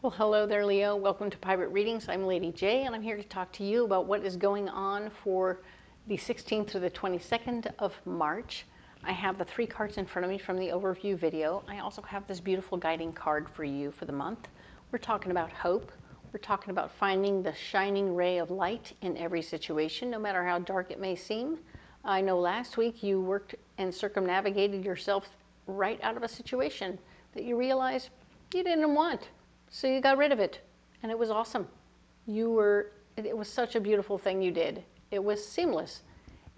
Well, hello there, Leo. Welcome to Pirate Readings. I'm Lady J, and I'm here to talk to you about what is going on for the 16th through the 22nd of March. I have the 3 cards in front of me from the overview video. I also have this beautiful guiding card for you for the month. We're talking about hope. We're talking about finding the shining ray of light in every situation, no matter how dark it may seem. I know last week you worked and circumnavigated yourself right out of a situation that you realized you didn't want. So you got rid of it, and it was awesome. It was such a beautiful thing you did. It was seamless.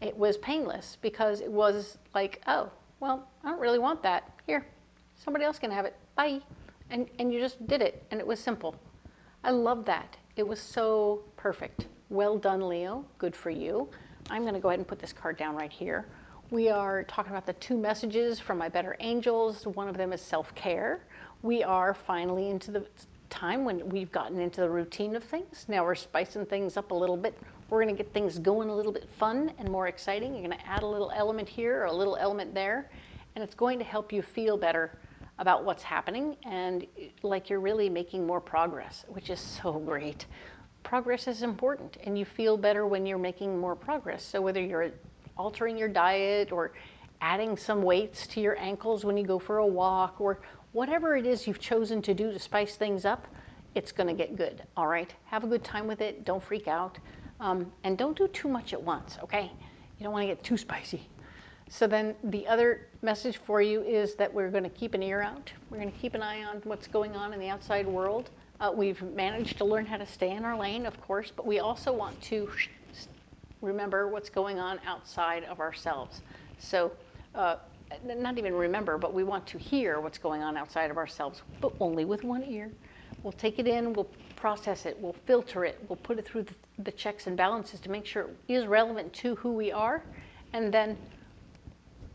It was painless because it was like, oh, well, I don't really want that. Here, somebody else can have it. Bye. And you just did it, and it was simple. I love that. It was so perfect. Well done, Leo. Good for you. I'm going to go ahead and put this card down right here. We are talking about the 2 messages from my better angels. One of them is self-care. We are finally into the time when we've gotten into the routine of things. Now we're spicing things up a little bit. We're going to get things going a little bit fun and more exciting. You're going to add a little element here or a little element there, and it's going to help you feel better about what's happening and like you're really making more progress, which is so great. Progress is important, and you feel better when you're making more progress. So whether you're altering your diet or adding some weights to your ankles when you go for a walk or whatever it is you've chosen to do to spice things up, it's going to get good, all right? Have a good time with it. Don't freak out. And don't do too much at once, okay? You don't want to get too spicy. So then the other message for you is that we're going to keep an ear out. We're going to keep an eye on what's going on in the outside world. We've managed to learn how to stay in our lane, of course, but we also want to remember what's going on outside of ourselves. So not even remember, but we want to hear what's going on outside of ourselves, but only with one ear. We'll take it in, we'll process it, we'll filter it, we'll put it through the checks and balances to make sure it is relevant to who we are, and then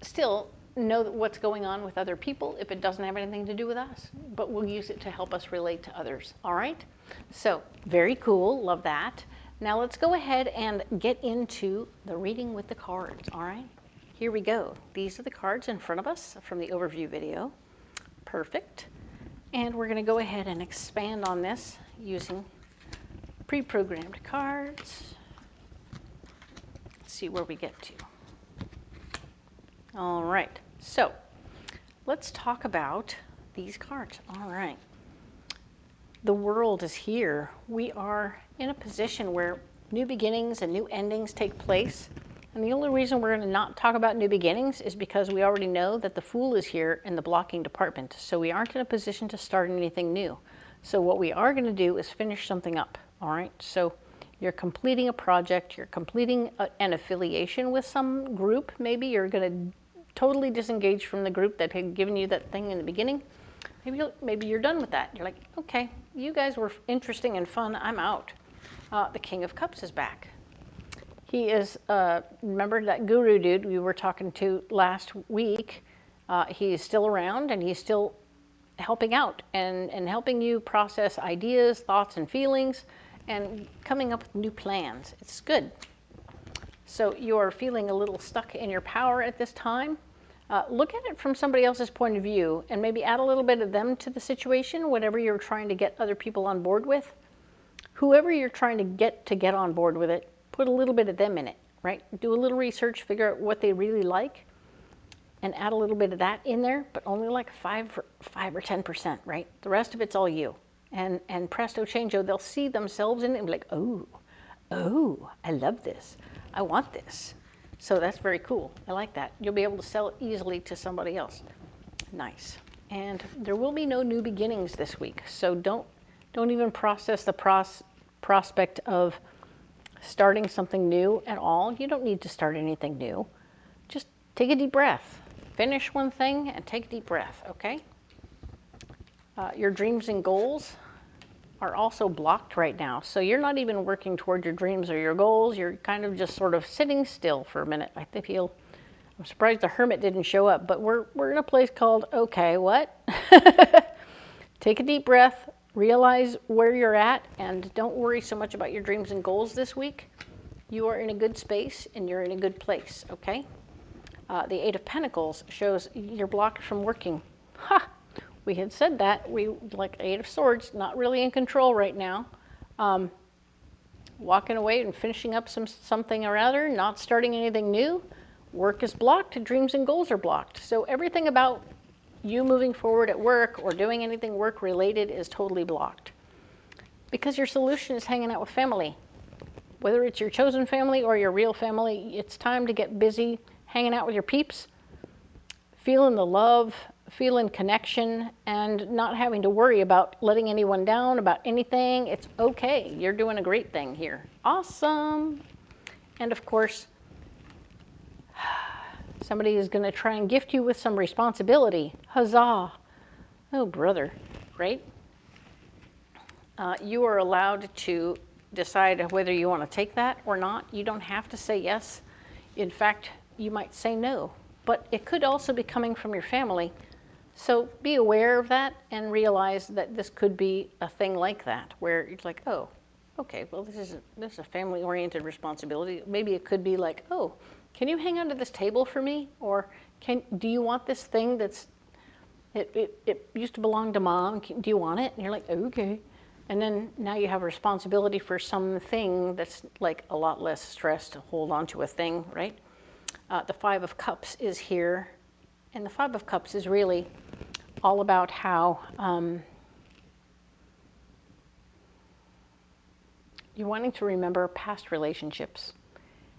still know what's going on with other people if it doesn't have anything to do with us, but we'll use it to help us relate to others, all right? So, very cool, love that. Now let's go ahead and get into the reading with the cards, all right? Here we go. These are the cards in front of us from the overview video. Perfect. And we're going to go ahead and expand on this using pre-programmed cards. Let's see where we get to. All right. So let's talk about these cards. All right. The world is here. We are in a position where new beginnings and new endings take place. And the only reason we're going to not talk about new beginnings is because we already know that the Fool is here in the blocking department. So we aren't in a position to start anything new. So what we are going to do is finish something up. All right. So you're completing a project. You're completing an affiliation with some group. Maybe you're going to totally disengage from the group that had given you that thing in the beginning. Maybe you're done with that. You're like, okay, you guys were interesting and fun. I'm out. The King of Cups is back. He is, remember that guru dude we were talking to last week? He's still around, and he's still helping out and helping you process ideas, thoughts, and feelings, and coming up with new plans. It's good. So you're feeling a little stuck in your power at this time. Look at it from somebody else's point of view and maybe add a little bit of them to the situation, whatever you're trying to get other people on board with. Whoever you're trying to get on board with it, put a little bit of them in it, right? Do a little research, figure out what they really like, and add a little bit of that in there, but only like 5 or 10%, right? The rest of it's all you. And presto changeo, they'll see themselves in it and be like, oh, I love this. I want this. So that's very cool. I like that. You'll be able to sell it easily to somebody else. Nice. And there will be no new beginnings this week. So don't even process the prospect of starting something new at all. You don't need to start anything new. Just take a deep breath. Finish one thing and take a deep breath, okay? Your dreams and goals are also blocked right now. So you're not even working toward your dreams or your goals. You're kind of just sort of sitting still for a minute. I feel, I'm surprised the hermit didn't show up, but we're in a place called, okay, what? Take a deep breath, realize where you're at, and don't worry so much about your dreams and goals this week. You are in a good space and you're in a good place, okay? The Eight of Pentacles shows you're blocked from working. Ha! we had said that. We, like Eight of Swords, not really in control right now. Walking away and finishing up something or other, not starting anything new. Work is blocked, dreams and goals are blocked. So everything about you moving forward at work or doing anything work related is totally blocked. Because your solution is hanging out with family. Whether it's your chosen family or your real family, it's time to get busy hanging out with your peeps, feeling the love, feeling connection, and not having to worry about letting anyone down, about anything. It's okay. You're doing a great thing here. Awesome. And of course, somebody is going to try and gift you with some responsibility. Huzzah. Oh, brother. Great. You are allowed to decide whether you want to take that or not. You don't have to say yes. In fact, you might say no. But it could also be coming from your family. So be aware of that and realize that this could be a thing like that, where it's like, oh, okay, well, this is a family-oriented responsibility. Maybe it could be like, oh, can you hang under this table for me? Or do you want this thing it used to belong to mom? Do you want it? And you're like, okay. And then now you have a responsibility for something that's like a lot less stress to hold on to a thing, right? The Five of Cups is here. And the Five of Cups is really all about how you're wanting to remember past relationships,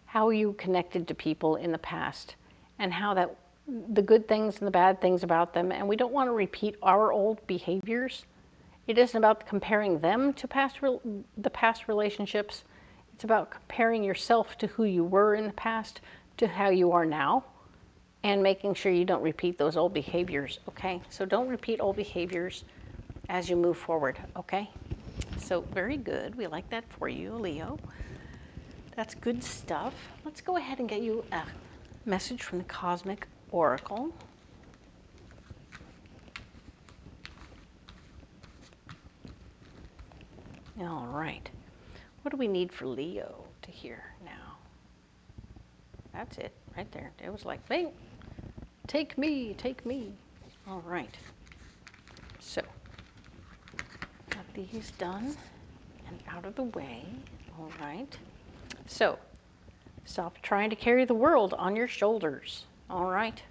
how you connected to people in the past, and how that the good things and the bad things about them. And we don't want to repeat our old behaviors. It isn't about comparing them to the past relationships. It's about comparing yourself to who you were in the past to how you are now, and making sure you don't repeat those old behaviors, okay? So don't repeat old behaviors as you move forward, okay? So very good. We like that for you, Leo. That's good stuff. Let's go ahead and get you a message from the Cosmic Oracle. All right. What do we need for Leo to hear now? That's it, right there. It was like, bang, take me, take me. All right. So, got these done and out of the way. All right. So, stop trying to carry the world on your shoulders. All right.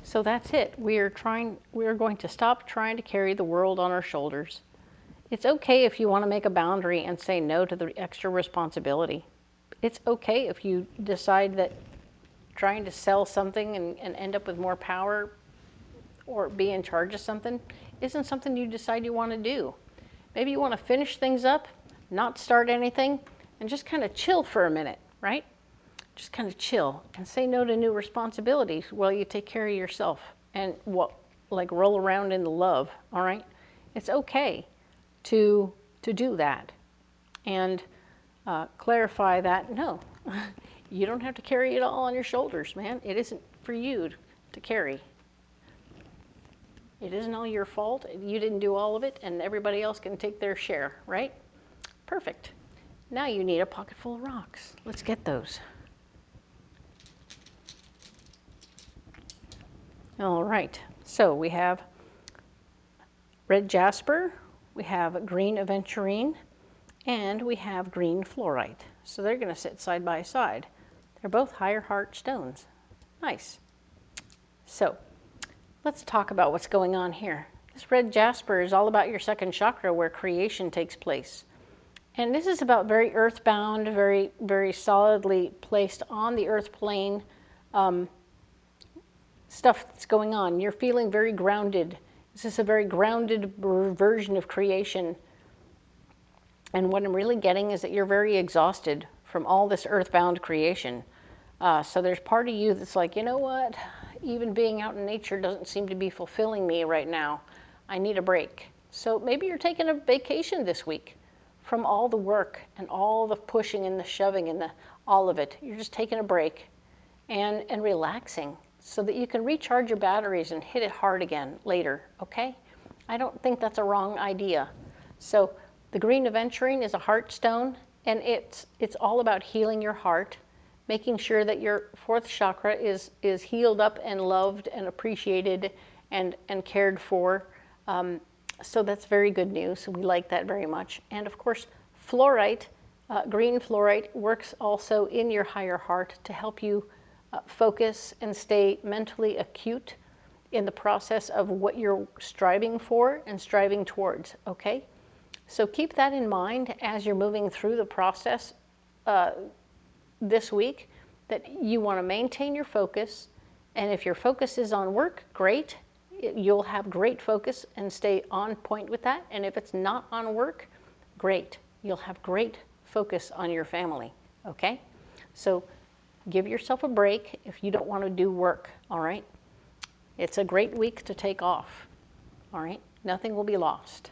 So that's it. We are going to stop trying to carry the world on our shoulders. It's okay if you want to make a boundary and say no to the extra responsibility. It's okay if you decide that trying to sell something and end up with more power or be in charge of something isn't something you decide you want to do. Maybe you want to finish things up, not start anything, and just kind of chill for a minute, right? Just kind of chill and say no to new responsibilities while you take care of yourself and like roll around in the love, all right? It's okay to do that and clarify that, no, you don't have to carry it all on your shoulders, man. It isn't for you to carry. It isn't all your fault. You didn't do all of it, and everybody else can take their share, right? Perfect. Now you need a pocket full of rocks. Let's get those. All right. So we have red jasper, we have green aventurine, and we have green fluorite. So they're going to sit side by side. They're both higher heart stones. Nice. So let's talk about what's going on here. This red jasper is all about your second chakra where creation takes place. And this is about very earthbound, very, very solidly placed on the earth plane stuff that's going on. You're feeling very grounded. This is a very grounded version of creation. And what I'm really getting is that you're very exhausted from all this earthbound creation. So there's part of you that's like, you know what? Even being out in nature doesn't seem to be fulfilling me right now. I need a break. So maybe you're taking a vacation this week from all the work and all the pushing and the shoving and all of it. You're just taking a break and relaxing so that you can recharge your batteries and hit it hard again later, okay? I don't think that's a wrong idea. So the green aventurine is a heart stone, and it's all about healing your heart, making sure that your fourth chakra is healed up and loved and appreciated and cared for, So that's very good news. We like that very much. And of course, fluorite, green fluorite, works also in your higher heart to help you focus and stay mentally acute in the process of what you're striving for and striving towards, okay? So keep that in mind as you're moving through the process this week, that you want to maintain your focus. And if your focus is on work, great. You'll have great focus and stay on point with that. And if it's not on work, great. You'll have great focus on your family, okay? So give yourself a break if you don't want to do work, all right? It's a great week to take off, all right? Nothing will be lost.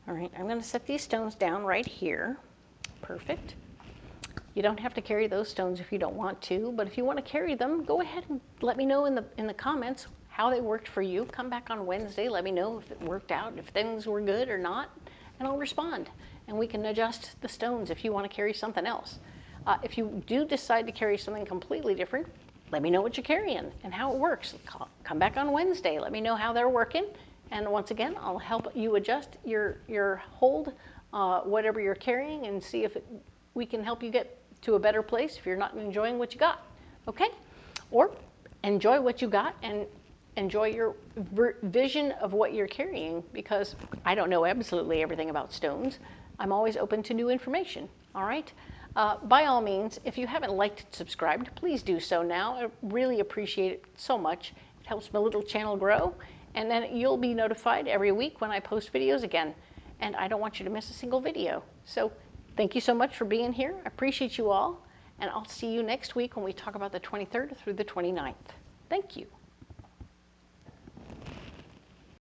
All right, I'm going to set these stones down right here. Perfect. You don't have to carry those stones if you don't want to, but if you want to carry them, go ahead and let me know in the comments how they worked for you. Come back on Wednesday, let me know if it worked out, if things were good or not, and I'll respond. And we can adjust the stones if you want to carry something else. If you do decide to carry something completely different, let me know what you're carrying and how it works. Come back on Wednesday, let me know how they're working. And once again, I'll help you adjust your hold, whatever you're carrying, and see if we can help you get to a better place if you're not enjoying what you got, okay? Or enjoy what you got and enjoy your vision of what you're carrying, because I don't know absolutely everything about stones. I'm always open to new information, all right? By all means, if you haven't liked and subscribed, please do so now. I really appreciate it so much. It helps my little channel grow, and then you'll be notified every week when I post videos again. And I don't want you to miss a single video. So thank you so much for being here. I appreciate you all, and I'll see you next week when we talk about the 23rd through the 29th. Thank you.